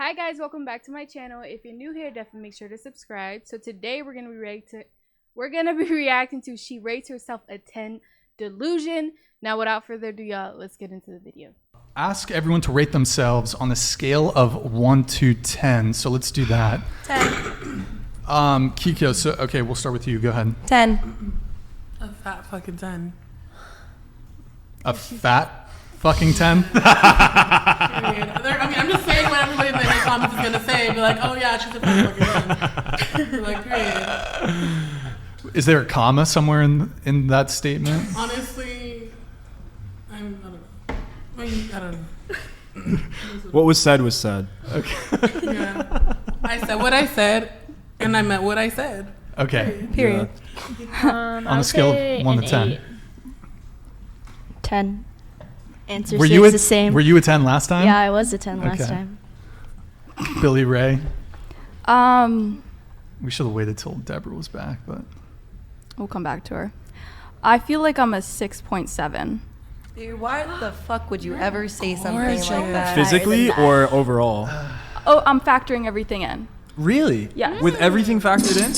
Hi guys, welcome back to my channel. If you're new here, definitely make sure to subscribe. So today we're gonna be reacting to She Rates Herself a 10 Delusion. Now without further ado, y'all, let's get into the video. Ask everyone to rate themselves on a scale of 1 to 10. So let's do that. 10. Kiko, so okay, we'll start with you. Go ahead. 10. A fat fucking 10. A fat fucking 10? I'm just saying what everybody in the comments is gonna say. Be like, oh yeah, she's a fat fucking 10. Be like, period. Is there a comma somewhere in that statement? Honestly, I don't know. I don't know. What was said was said. Okay. Yeah. I said what I said, and I meant what I said. Okay. Period. On a scale of 1 to 10. 8. 10. Answer Were stays the same. Were you a 10 last time? Yeah, I was a 10 last Okay. time. Billy Ray. We We should have waited till Deborah was back, but we'll come back to her. I feel like I'm a 6.7. Dude, why the fuck would you ever say something like that? Physically or overall? Oh, I'm factoring everything in. Really? Yeah. With everything factored in?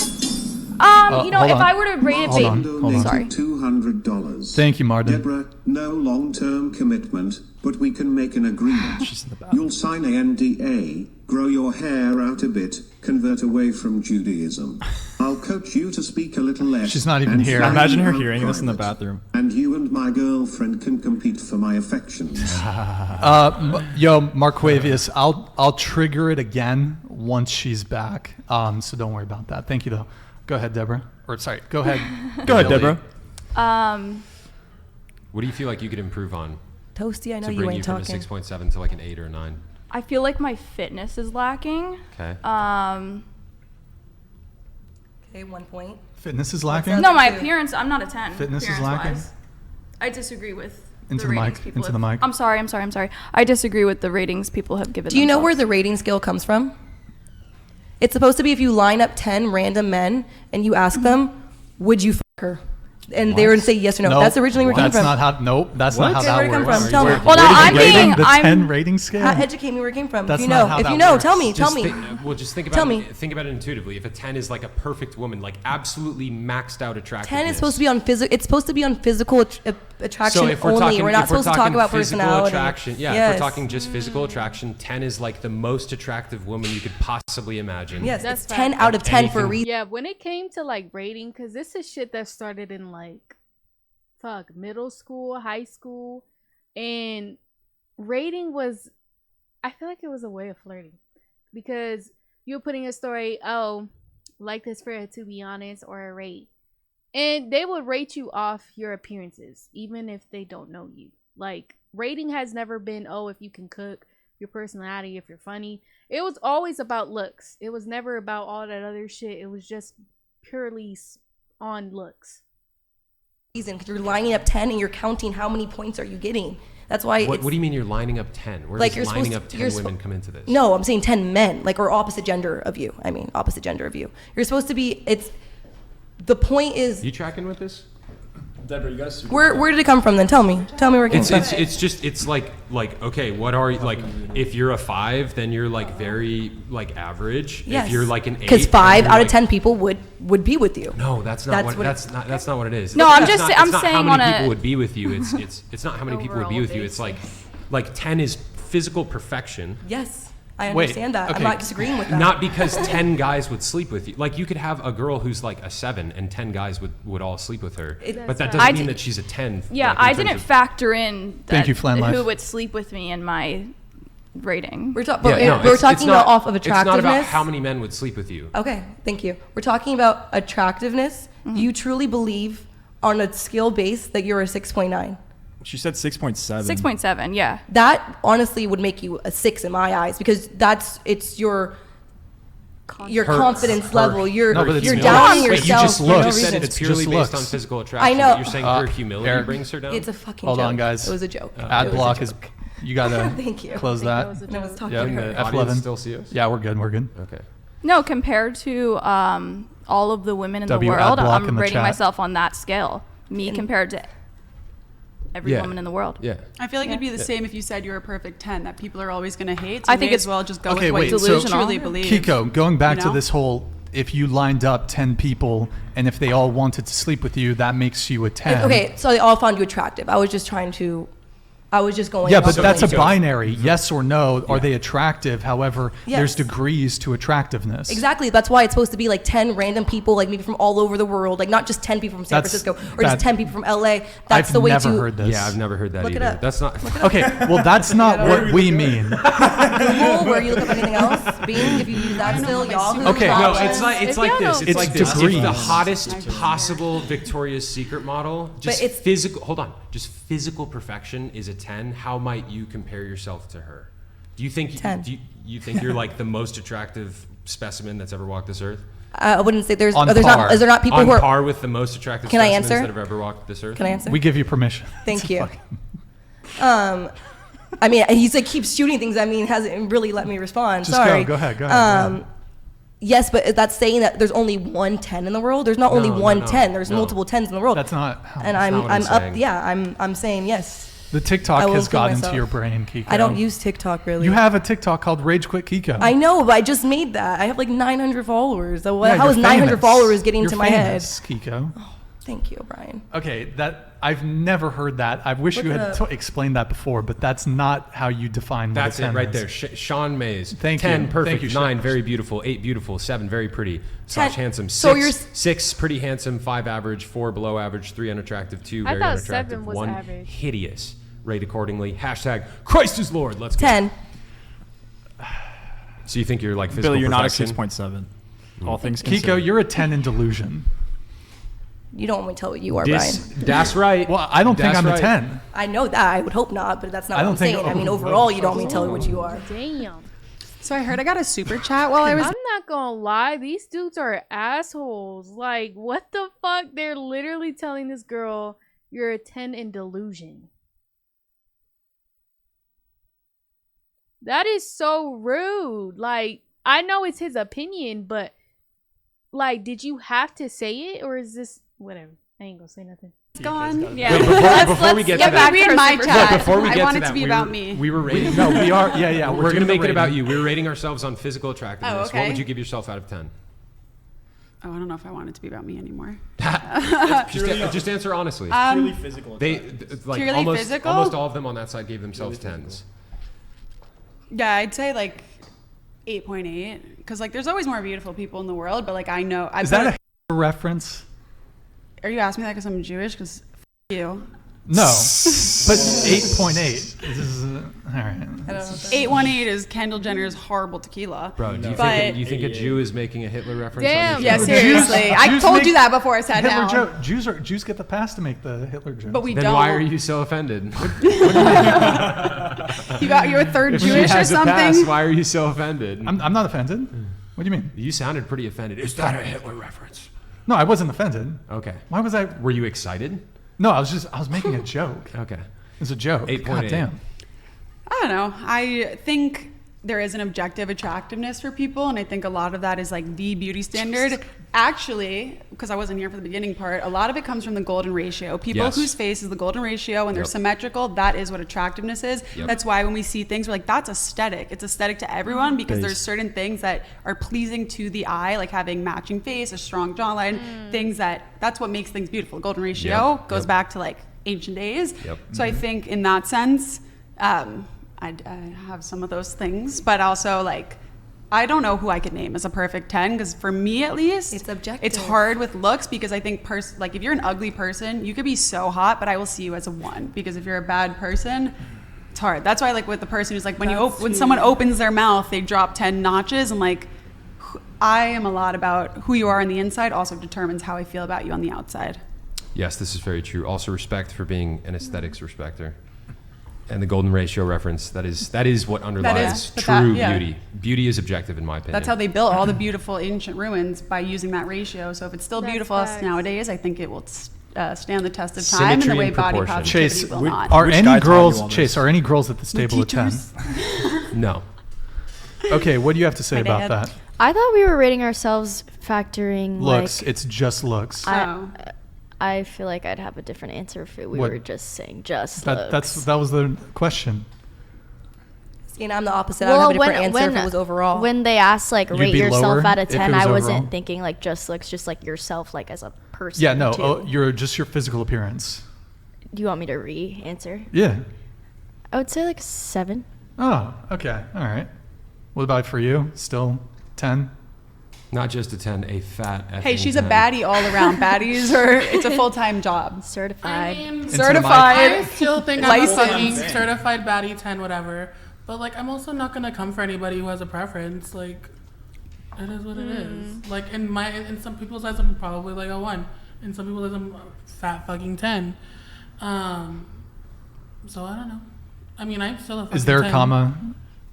You know, hold if on. I were to rate it Hold on. Hold on. Sorry. $200. Thank you, Martin. Deborah, no long-term commitment, but we can make an agreement. She's in the bathroom. You'll sign a NDA, grow your hair out a bit, convert away from Judaism. I'll coach you to speak a little less. She's not even and here. fly Imagine her you out hearing this in the private. bathroom. And you and my girlfriend can compete for my affections. Yo, Marquavius, I'll trigger it again once she's back. So don't worry about that. Thank you, though. Go ahead, Deborah. Or sorry, go ahead. Go ahead, Deborah. What do you feel like you could improve on Toasty, I know to you bring you ain't from talking. a 6.7 to like an 8 or a 9? I feel like my fitness is lacking. Okay. Okay, 1 point. Fitness is lacking? No, my appearance, I'm not a 10. Fitness is appearance-wise. I disagree with Into the ratings mic, people into the have- mic. I'm sorry. I disagree with the ratings people have given Do you know where themselves. the rating scale comes from? It's supposed to be if you line up 10 random men and you ask them, would you fuck her? And they were to say yes or no. Nope. That's originally where it came That's from. not how. Nope. That's not how Okay, that where'd it come works. from? Tell me. Well, no, I'm being. The I'm 10 rating scale. Educate me where it came from. That's if you not know, how if that you know, works. tell me. Just think about Tell me. Think about it intuitively. If a 10 is like a perfect woman, like absolutely maxed out attractiveness. 10 is supposed to be on physical. It's supposed to be on physical attraction So if we're only. talking, We're not if we're supposed to talk talking about physical personality. attraction, yeah. Yes. If we're talking just physical attraction, 10 is like the most attractive woman you could possibly imagine. Yes, That's it's 10 fact. out of 10 for a Anything- reason. Yeah, when it came to like rating, because this is shit that started in like, middle school, high school, and rating was, I feel like it was a way of flirting, because you were putting a story, oh, like this for her to be honest, or a rate, and they would rate you off your appearances, even if they don't know you. Like, rating has never been, oh, if you can cook, your personality, if you're funny. It was always about looks. It was never about all that other shit. It was just purely on looks. Because you're lining up 10 and you're counting how many points are you getting. That's why What do you mean you're lining up 10? Where Like, does you're lining supposed up to- 10 you're women come into this? No, I'm saying 10 men, like, or opposite gender of you. I mean, opposite gender of you. You're supposed to be, the point is, You tracking with this? Deborah, you guys. where did it come from then? Tell me where it came from. It's like okay, what are you like? If you're a 5, then you're like very like average. Yes. If you're like an 8, Because then 5 you're out of like- 10 people would be with you. No, that's not That's what. what That's not what it is. No, I'm It's just not- saying- I'm it's not saying how many on a- people would be with you. It's not how many people would be with you. It's like 10 is physical perfection. Yes, I Wait, understand that. okay. I'm not disagreeing with that. Not because 10 guys would sleep with you. Like, you could have a girl who's like a 7 and 10 guys would all sleep with her. But that I doesn't mean d- that she's a 10. Yeah, like, in I terms didn't of- factor in Thank you, that Flan Life. who would sleep with me in my rating. We're, Yeah, no, we're it's- talking it's not- about off of attractiveness. It's not about how many men would sleep with you. Okay, thank you. We're talking about attractiveness. You truly believe on a skill base that you're a 6.9. She said 6.7. 6.7, yeah. That honestly would make you a 6 in my eyes, because it's your confidence level. You're No, but it's you're no. downing Wait, you yourself just for looked. no You just said reason. it's It's purely just based looks. on physical attraction. I know. But you're saying her humility Eric, brings her down? It's a fucking Hold joke. on, guys. It was a joke. Ad It was block a is. joke. You gotta Thank you. close that. was a And I was joke. talking Yep. to Can her. the F11. audience still see us? Yeah, we're good. We're good. Okay. No, compared to all of the women in W the ad world, block in I'm the rating chat. myself on that scale. Me compared to every Yeah. woman in the world. Yeah. I feel like it'd be the Yeah. same if you said you're a perfect 10 that people are always going to hate. So I think may it's- as well just go Okay, with what wait, you so- truly believe. Kiko, going back You to know? this whole, if you lined up 10 people and if they all wanted to sleep with you, that makes you a 10. Okay, so they all found you attractive. I was just going. Yeah, off but the that's a range. binary, yes or no. Are they attractive? However, there's Yes. degrees to attractiveness. Exactly. That's why it's supposed to be like 10 random people, like maybe from all over the world, like not just 10 people from San That's- Francisco or just that- 10 people from LA. That's I've the way never to heard this. Yeah, I've never heard that Look it either. up. That's not. Okay, well, that's not what we mean. Google where you look up anything else. Bing, if you use that still, Yahoo. Okay, No, Bravo. it's like If this. y'all It's don't- like It's this. If degrees. the hottest possible Victoria's Secret model, just it's- physical. Hold on, just physical perfection is a 10. How might you compare yourself to her? Do you think 10. you think you're like the most attractive specimen that's ever walked this earth? I wouldn't say there's. On There's par. not. Is there not people On who are? par with the most attractive Can I specimens answer? that have ever walked this earth? Can I answer? We give you permission. Thank you. I mean, he's like keeps shooting things. I mean, hasn't really let me respond. Just Sorry. go ahead. Yes, but that's saying that there's only one 10 in the world. There's not only No, one no, 10. There's no. multiple 10s in the world. That's not how And not what I'm I'm up. saying. Yeah, I'm saying yes. the I TikTok will has kill got into myself. your brain, Kiko. I don't use TikTok really. You have a TikTok called Rage Quit Kiko. I know, but I just made that. I have like 900 followers. So Yeah, how you're is 900 famous. followers getting You're into my head? famous, Kiko. Thank you, Brian. Okay, that I've never heard that. I wish Look you it had up. explained that before, but that's not how you define what That's a 10 it right is. there. Sean Mays. Thank 10, you. perfect. Thank you, 9, Sean. very beautiful. 8, beautiful. 7, very pretty. Slash 10 handsome. 6, so you're 6, pretty handsome. 5, average. 4, below average. 3, unattractive. 2, I very thought unattractive. 7 was 1, average. hideous. Rate accordingly. Hashtag Christ is Lord. Let's go. 10. So you think you're like physical Billy, you're not a perfection? 6.7. All things Kiko, considered. you're a 10 in delusion. You don't want me to tell what you are, This- Brian. That's right. Well, I don't think That's I'm right. a 10. I know that. I would hope not, but that's not I what don't I'm think- saying. I mean, oh, overall, you don't want me to tell you what you are. Damn. So I heard I got a super chat while I was. I'm not gonna lie, these dudes are assholes. Like, what the fuck? They're literally telling this girl you're a 10 in delusion. That is so rude. Like, I know it's his opinion, but like, did you have to say it, or is this whatever? I ain't gonna say nothing. Gone. Yeah. Wait, before we get to Get that, back read my Look, chat. before we I get want to it that, to be we about were, me. We were rating. No, we are. Yeah. We're doing gonna make the it about rating. you. We're rating ourselves on physical attractiveness. Oh, What okay. would you give yourself out of 10? Oh, I don't know if I want it to be about me anymore. Just answer honestly. Purely physical. They like Purely almost physical? almost all of them on that side gave themselves 10s. Yeah, I'd say like 8.8 because like there's always more beautiful people in the world, but like I know. Is that a reference? Are you asking me that because I'm Jewish? Because you. No, but 8.8. This is all right. 818 is Kendall Jenner's horrible tequila. Bro, do you But- think a Jew is making a Hitler reference? Damn. On Yeah, your show? seriously. I Jews told make you that before I sat Hitler down. joke. Jews get the pass to make the Hitler joke. But we Then don't. why are you so offended? You got your third If she Jewish or has a pass, something? why are you so offended? I'm not offended. What do you mean? You sounded pretty offended. Is that a Hitler reference? No, I wasn't offended. Okay. Why was I? Were you excited? No, I was making a joke. Okay. It's a joke. 8.8. God damn. I don't know. I think there is an objective attractiveness for people, and I think a lot of that is like the beauty standard. Actually, because I wasn't here for the beginning part, a lot of it comes from the golden ratio. People Yes. whose face is the golden ratio and they're Yep. symmetrical, that is what attractiveness is. Yep. That's why when we see things, we're like, that's aesthetic. It's aesthetic to everyone because there's certain things that are pleasing to the eye, like having matching face, a strong jawline, things that's what makes things beautiful. Golden ratio Yep. goes Yep. back to like ancient days. Yep. So I think in that sense, I have some of those things, but also like I don't know who I could name as a perfect 10 because for me at least, It's objective. It's hard with looks because I think like if you're an ugly person, you could be so hot, but I will see you as a 1 because if you're a bad person, it's hard. That's why like with the person who's like when someone opens their mouth, they drop 10 notches and like I am a lot about who you are on the inside also determines how I feel about you on the outside. Yes, this is very true. Also, respect for being an aesthetics respecter. And the golden ratio reference, that is what underlies but true that- yeah. beauty. Beauty is objective in my opinion. That's how they built all the beautiful ancient ruins by using that ratio. So if it's still That's beautiful facts. nowadays, I think it will stand the test of time Symmetry in the way and body proportion. positivity Chase, will not. are Which any guy taught you girls? all this? Chase, are any girls at this table a 10? teachers. No. Okay, what do you have to say My about dad. that? I thought we were rating ourselves factoring Looks. like It's just looks. Oh. I feel like I'd have a different answer if we What? were just saying just That looks. that was the question. See, and I'm the opposite. I would have a different answer if it was overall. When they ask like You'd rate be yourself lower out of if it 10, was I wasn't overall? thinking like just looks, just like yourself, like as a person. Yeah, no, too. you're just your physical appearance. Do you want me to re-answer? Yeah. I would say like 7. Oh, okay. All right. What about for you? Still 10? Not just a 10, a fat effing Hey, she's a 10. baddie all around. Baddies are, it's a full-time job. Certified. I mean, Certified. I still think I'm a Licensed. fucking certified baddie 10, whatever. But like, I'm also not gonna come for anybody who has a preference. Like, it is what it is. Like in some people's eyes, I'm probably like a 1. In some people's eyes, I'm a fat fucking 10. So I don't know. I mean, I'm still a fucking Is there a 10. comma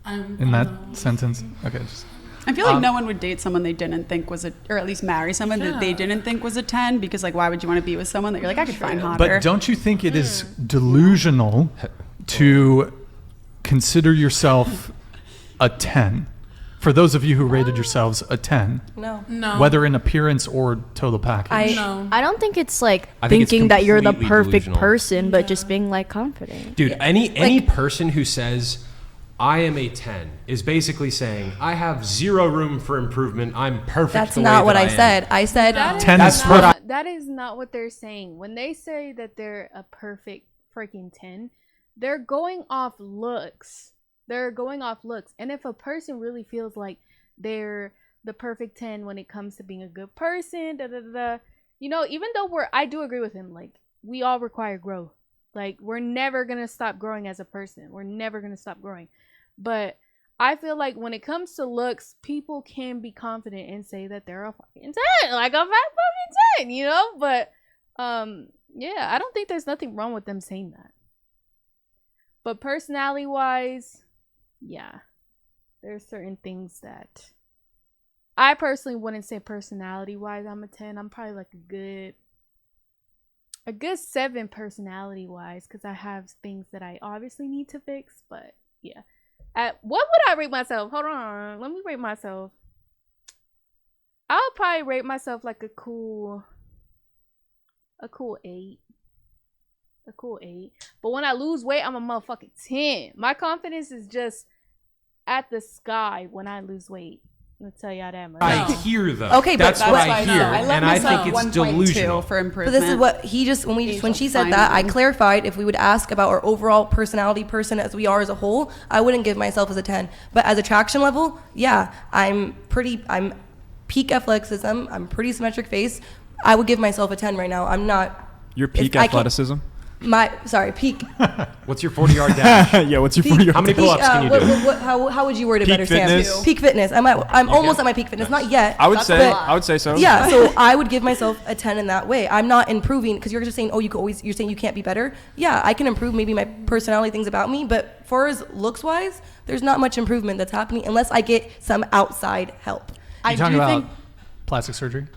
I'm, in I that don't know. sentence? Okay. Just, I feel like no one would date someone they didn't think was or at least marry someone that they didn't think was a 10, because like, why would you want to be with someone that you're like, I could find hotter? but don't you think it is delusional to consider yourself a 10? For those of you who rated yourselves a 10, No. No. whether in appearance or total package. No. I don't think it's like I think it's thinking that you're the completely perfect delusional. person, but just being like confident. Dude, any person who says I am a 10 is basically saying I have zero room for improvement. I'm perfect. That's the not way what that I am." said. I said 10 That's is what I- That is not what they're saying. When they say that they're a perfect freaking 10, they're going off looks. They're going off looks. And if a person really feels like they're the perfect 10 when it comes to being a good person, you know, even though I do agree with him, like, we all require growth. Like, we're never going to stop growing as a person. We're never going to stop growing. But I feel like when it comes to looks, people can be confident and say that they're a fucking 10, like a fat fucking 10, you know? But, yeah, I don't think there's nothing wrong with them saying that. But personality-wise, yeah, there's certain things that I personally wouldn't say personality-wise I'm a 10. I'm probably like a good 7 personality-wise, because I have things that I obviously need to fix. But yeah, what would I rate myself? Hold on, let me rate myself. I'll probably rate myself like a cool 8. A cool 8. But when I lose weight, I'm a motherfucking 10. My confidence is just at the sky when I lose weight. I'll tell y'all that much. I hear though. Okay, but that's what that's I I know. hear, I love and I myself think it's 1.2 delusional. for But improvement. this is what he just when she said that, I clarified if we would ask about our overall personality person as we are as a whole, I wouldn't give myself as a 10. But as attraction level, yeah, I'm peak athleticism, I'm pretty symmetric face. I would give myself a 10 right now. I'm not Your peak I can't- athleticism? Peak. What's your 40-yard dash? Yeah, what's your Peak, 40 How many peak, pull-ups can you do? how would you word it Peak better, fitness? Sam? Peak fitness. I'm almost at my peak fitness. Not yet. I would but- say so. Yeah, so I would give myself a 10 in that way. I'm not improving because you're just saying, you're saying you can't be better. Yeah, I can improve maybe my personality, things about me, but far as looks wise, there's not much improvement that's happening unless I get some outside help. You talking about plastic surgery?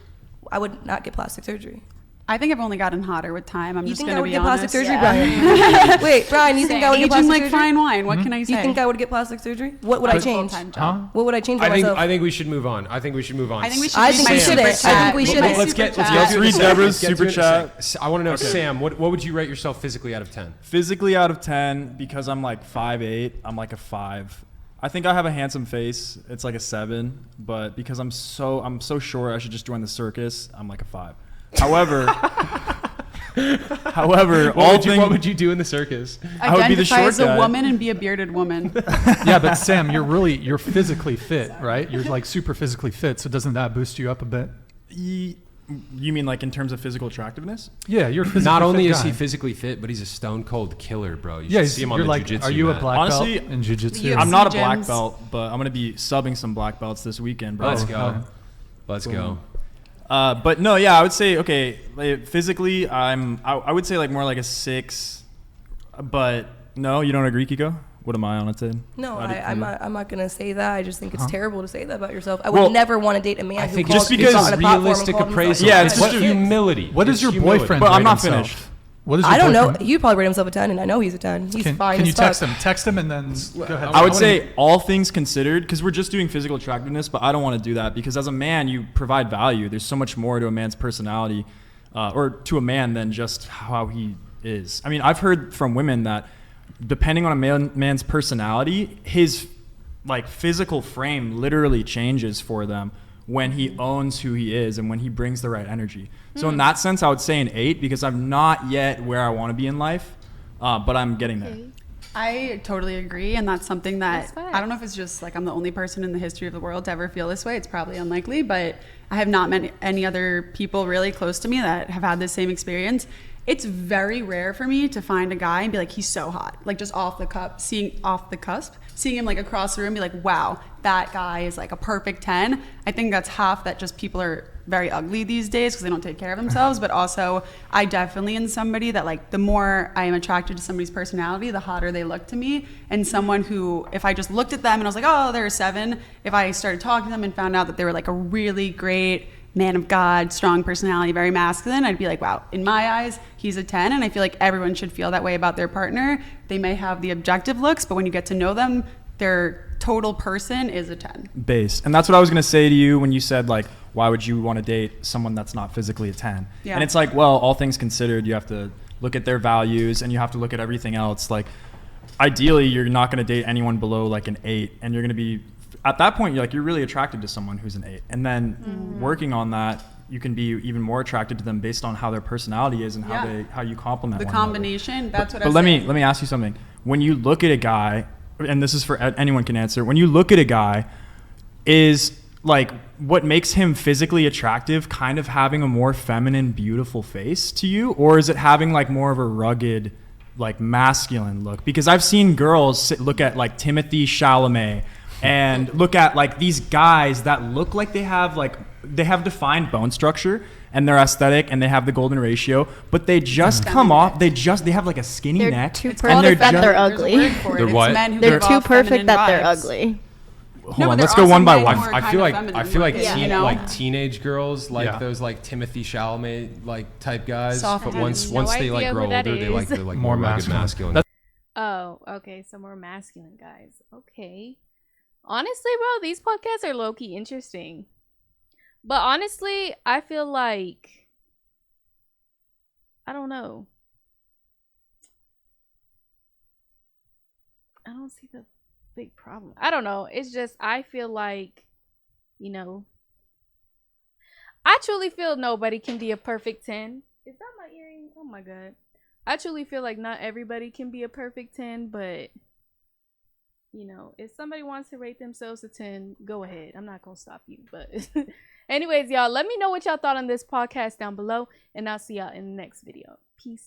I would not get plastic surgery. I think I've only gotten hotter with time. I'm You just think going I to would be get honest. plastic surgery, Brian? Wait, Brian, you think I would get Aging plastic like surgery? fine wine. What can I say? You think I would get plastic surgery? What would I change? Full-time Huh? job. What would I change for I think myself? I think we should move on. I think we should I think we Sam. shouldn't. I think we Well, shouldn't. Let's get Let's to read the Deborah's Let's get to super it in a chat. sec. I want to know, Sam, what would you rate yourself physically out of 10? Physically out of 10, because I'm like 5'8", I'm like a 5. I think I have a handsome face. It's like a 7, but because I'm so short, I should just join the circus. I'm like a 5. However, what would you do in the circus? I would be the Identify short as a guy. woman and be a bearded woman. Yeah, but Sam, you're physically fit, right? You're like super physically fit. So doesn't that boost you up a bit? You mean like in terms of physical attractiveness? Yeah, you're physically Not only fit is guy. he physically fit, but he's a stone cold killer, bro. You Yeah, should see him on you're the like, jiu-jitsu are you a mat. black Honestly, belt in jiu-jitsu? You're- I'm not a black gyms. belt, but I'm gonna be subbing some black belts this weekend, bro. Let's Oh, go. okay. Let's go. But no, yeah, I would say like, physically, I would say like more like a 6. But no, you don't agree, Kiko? What am I on a 10? No, How do you I'm feel? not gonna say that. I just think it's Huh? terrible to say that about yourself. I Well, would never want to date a man I who think calls just because who's on a platform and realistic called himself- appraisal. Yeah, it's it's just true. humility. What does It's your humility. boyfriend But I'm rate not himself? finished. What is your I don't know. boyfriend? You'd probably rate himself a 10, and I know he's a 10. He's fine. Can you as fuck. text him? Text him and then go ahead. I would say all things considered, because we're just doing physical attractiveness, but I don't want to do that because as a man, you provide value. There's so much more to a man's personality or to a man than just how he is. I mean, I've heard from women that depending on a man's personality, his like physical frame literally changes for them when he owns who he is and when he brings the right energy. So in that sense, I would say an 8 because I'm not yet where I want to be in life, but I'm getting there. I totally agree, and that's something that I don't know if it's just like I'm the only person in the history of the world to ever feel this way. It's probably unlikely, but I have not met any other people really close to me that have had the same experience. It's very rare for me to find a guy and be like, he's so hot, like just off the cusp, seeing him like across the room, be like, wow, that guy is like a perfect 10. I think that's half that just people are very ugly these days because they don't take care of themselves, but also I definitely in somebody that like the more I am attracted to somebody's personality, the hotter they look to me. And someone who, if I just looked at them and I was like, oh, they're a 7, if I started talking to them and found out that they were like a really great man of God, strong personality, very masculine, I'd be like, wow, in my eyes, he's a 10. And I feel like everyone should feel that way about their partner. They may have the objective looks, but when you get to know them, their total person is a 10. Base. And that's what I was going to say to you when you said, like, why would you want to date someone that's not physically a 10? Yeah. And it's like, well, all things considered, you have to look at their values and you have to look at everything else. Like, ideally, you're not going to date anyone below like an 8, and you're going to be, at that point, you're really attracted to someone who's an 8. And then working on that, you can be even more attracted to them based on how their personality is and how you complement the one combination. Another. That's what But let me ask you something. When you look at a guy, and this is for anyone can answer, when you look at a guy, is like what makes him physically attractive kind of having a more feminine, beautiful face to you, or is it having like more of a rugged, like masculine look? Because I've seen girls look at like Timothée Chalamet and look at like these guys that look like they have defined bone structure and they're aesthetic and they have the golden ratio, but they just come off, they have like a skinny They're neck. too and perfect that they're ugly. They're what? They're too perfect that they're ugly. Hold on, let's go one by one. I feel like you know? like teenage girls like Yeah. those like Timothée Chalamet like type guys. Soft but ones. once they No like idea grow who that older, they like is. the like More more rugged masculine. masculine. Oh, okay. So more masculine guys. Okay. Honestly, bro, these podcasts are low-key interesting. But honestly, I feel like, I don't know. I don't see the big problem. I don't know. It's just, I feel like, you know, I truly feel nobody can be a perfect 10. Is that my earring? Oh my God. I truly feel like not everybody can be a perfect 10, but you know, if somebody wants to rate themselves a 10, go ahead. I'm not gonna stop you. But anyways, y'all, let me know what y'all thought on this podcast down below, and I'll see y'all in the next video. Peace.